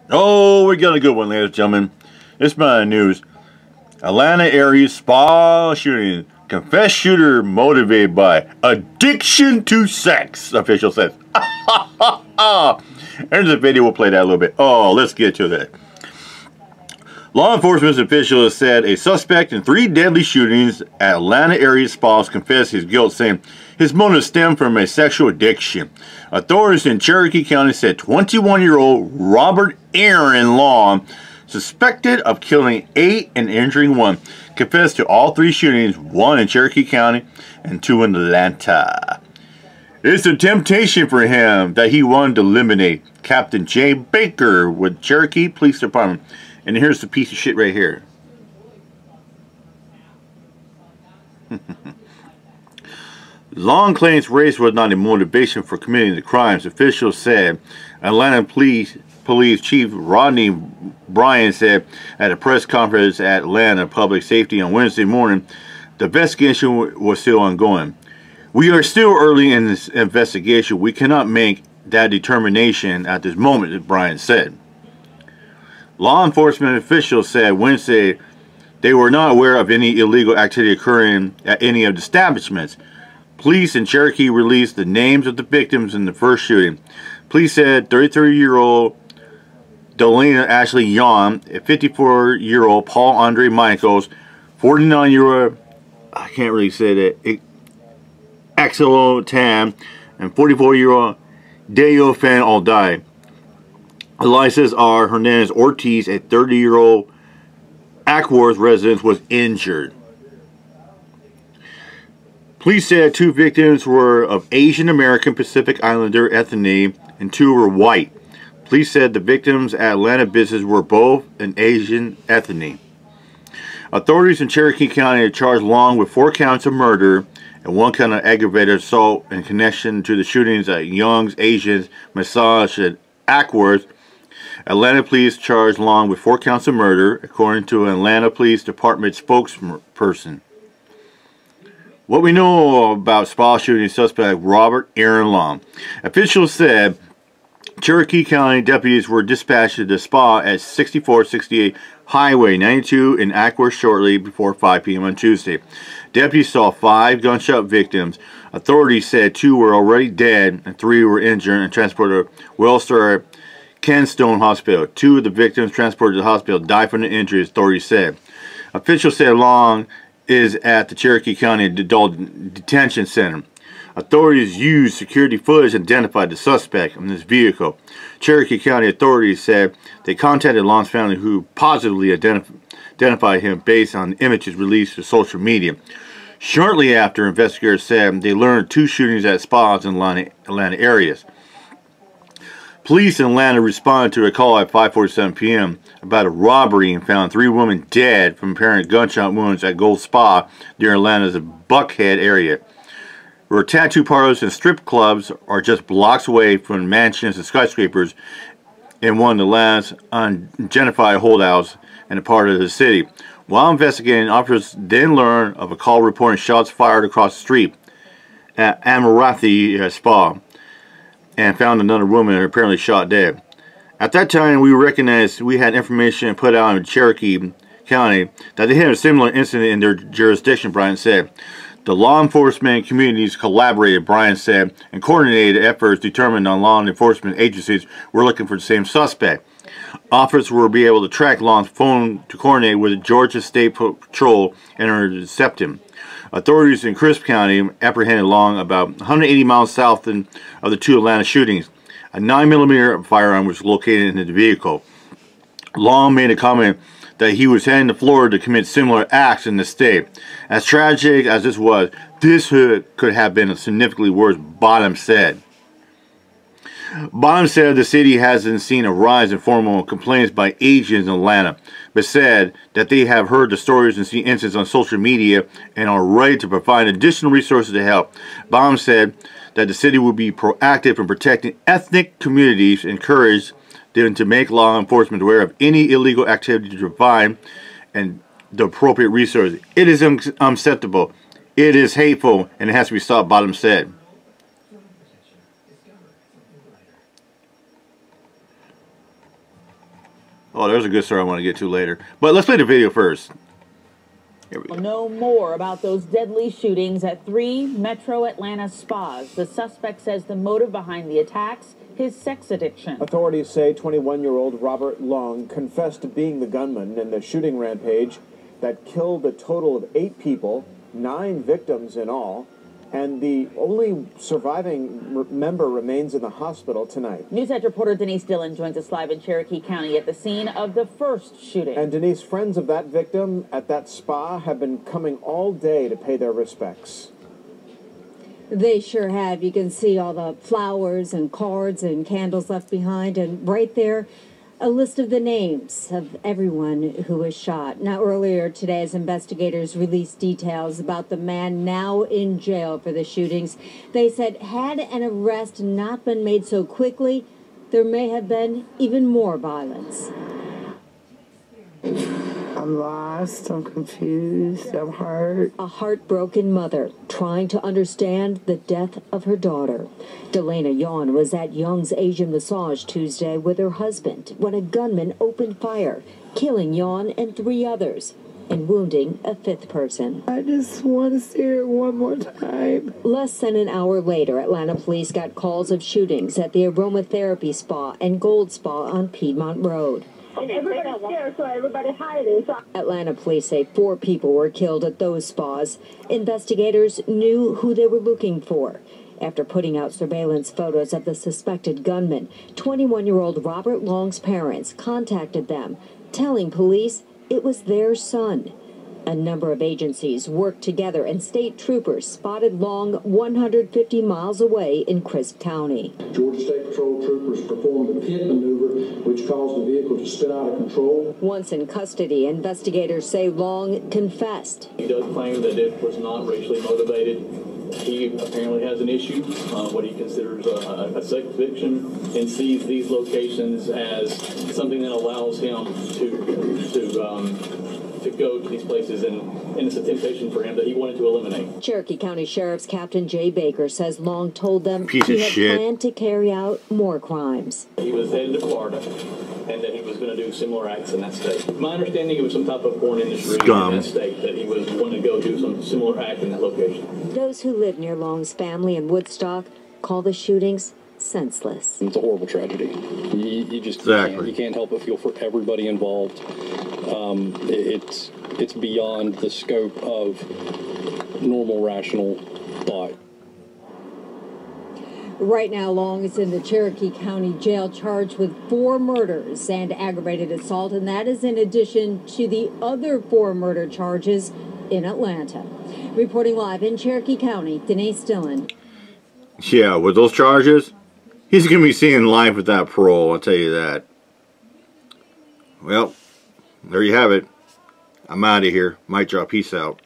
Oh, we got a good one, ladies and gentlemen. It's my news. Atlanta area spa shooting. Confessed shooter motivated by addiction to sex, official says. There's a video, we'll play that a little bit. Oh, let's get to that. Law enforcement officials said a suspect in 3 deadly shootings at Atlanta area spas confessed his guilt, saying his motive stemmed from a sexual addiction. Authorities in Cherokee County said 21-year-old Robert Aaron Long, suspected of killing 8 and injuring 1, confessed to all 3 shootings, 1 in Cherokee County and 2 in Atlanta. It's a temptation for him that he wanted to eliminate. Captain Jay Baker with Cherokee Police Department. And here's the piece of shit right here. Long claims race was not a motivation for committing the crimes. Officials said. Atlanta Police Chief Rodney Bryan said at a press conference at Atlanta Public Safety on Wednesday morning, the investigation was still ongoing. We are still early in this investigation. We cannot make that determination at this moment, Bryan said. Law enforcement officials said Wednesday they were not aware of any illegal activity occurring at any of the establishments. Police in Cherokee released the names of the victims in the first shooting. Police said 33-year-old Delana Ashley Young, 54-year-old Paul Andre Michaels, 49-year-old, I can't really say that, Axel Tam, and 44-year-old Deo Fan all died. Elias R. Hernandez Ortiz, a 30-year-old Ackworth resident, was injured. Police said 2 victims were of Asian American Pacific Islander ethnicity and 2 were white. Police said the victims at Atlanta business were both an Asian ethnicity. Authorities in Cherokee County charged Long with 4 counts of murder and 1 count of aggravated assault in connection to the shootings at Young's Asian Massage at Ackworth. Atlanta police charged Long with 4 counts of murder, according to an Atlanta Police Department spokesperson. What we know about spa shooting suspect Robert Aaron Long. Officials said Cherokee County deputies were dispatched to the spa at 6468 Highway 92 in Ackworth shortly before 5 p.m. on Tuesday. Deputies saw 5 gunshot victims. Authorities said 2 were already dead and 3 were injured and transported to Wellstar Kenstone Hospital. 2 of the victims transported to the hospital died from the injuries, authorities said. Officials said Long is at the Cherokee County Adult Detention Center. Authorities used security footage to identify the suspect in this vehicle. Cherokee County authorities said they contacted Long's family, who positively identified him based on images released to social media. Shortly after, investigators said they learned 2 shootings at spas in Atlanta areas. Police in Atlanta responded to a call at 5:47 p.m. about a robbery and found 3 women dead from apparent gunshot wounds at Gold Spa near Atlanta's Buckhead area, where tattoo parlors and strip clubs are just blocks away from mansions and skyscrapers in one of the last unidentified holdouts in a part of the city. While investigating, officers then learned of a call reporting shots fired across the street at Amarathi Spa, and found another woman apparently shot dead. At that time, we recognized we had information put out in Cherokee County that they had a similar incident in their jurisdiction, Bryan said. The law enforcement communities collaborated, Bryan said, and coordinated efforts determined on law enforcement agencies were looking for the same suspect. Officers will be able to track Long's phone to coordinate with the Georgia State Patrol and intercept him. Authorities in Crisp County apprehended Long about 180 miles south of the 2 Atlanta shootings. A 9mm firearm was located in the vehicle. Long made a comment that he was heading to Florida to commit similar acts in the state. As tragic as this was, this could have been significantly worse, Bottom said. Bottom said the city hasn't seen a rise in formal complaints by Asians in Atlanta, but said that they have heard the stories and seen incidents on social media and are ready to provide additional resources to help. Bottom said that the city will be proactive in protecting ethnic communities, encouraged them to make law enforcement aware of any illegal activity to provide and the appropriate resources. It is unacceptable. It is hateful, and it has to be stopped, Bottom said. Oh, there's a good story I want to get to later. But let's play the video first. Here we go. Know more about those deadly shootings at 3 Metro Atlanta spas. The suspect says the motive behind the attacks, his sex addiction. Authorities say 21-year-old Robert Long confessed to being the gunman in the shooting rampage that killed a total of 8 people, 9 victims in all, and the only surviving member remains in the hospital tonight. News Edge reporter Denise Dillon joins us live in Cherokee County at the scene of the first shooting. And Denise, friends of that victim at that spa have been coming all day to pay their respects. They sure have. You can see all the flowers and cards and candles left behind, and right there, a list of the names of everyone who was shot. Now, earlier today, as investigators released details about the man now in jail for the shootings, they said had an arrest not been made so quickly, there may have been even more violence. I'm lost, I'm confused, I'm hurt. A heartbroken mother trying to understand the death of her daughter. Delana Yawn was at Young's Asian Massage Tuesday with her husband when a gunman opened fire, killing Yawn and 3 others and wounding a 5th person. I just want to see her one more time. Less than an hour later, Atlanta police got calls of shootings at the Aromatherapy Spa and Gold Spa on Piedmont Road. Everybody's scared, so everybody's hiding. Atlanta police say 4 people were killed at those spas. Investigators knew who they were looking for. After putting out surveillance photos of the suspected gunman, 21-year-old Robert Long's parents contacted them, telling police it was their son. A number of agencies worked together, and state troopers spotted Long 150 miles away in Crisp County. Georgia State Patrol troopers performed a pit maneuver, which caused the vehicle to spin out of control. Once in custody, investigators say Long confessed. He does claim that it was not racially motivated. He apparently has an issue, what he considers a sex addiction, and sees these locations as something that allows him to go to these places, and it's a temptation for him that he wanted to eliminate. Cherokee County Sheriff's Captain Jay Baker says Long told them he had planned to carry out more crimes. He was headed to Florida, and that he was going to do similar acts in that state. My understanding, it was some type of porn industry in that state that he was wanting to go do some similar act in that location. Those who live near Long's family in Woodstock call the shootings senseless. It's a horrible tragedy. You just you can't help but feel for everybody involved. It's beyond the scope of normal, rational thought. Right now, Long is in the Cherokee County Jail charged with 4 murders and aggravated assault, and that is in addition to the other 4 murder charges in Atlanta. Reporting live in Cherokee County, Denise Dillon. Yeah, with those charges, he's going to be seeing life without parole, I'll tell you that. Well, there you have it. I'm out of here. Mic drop. Peace out.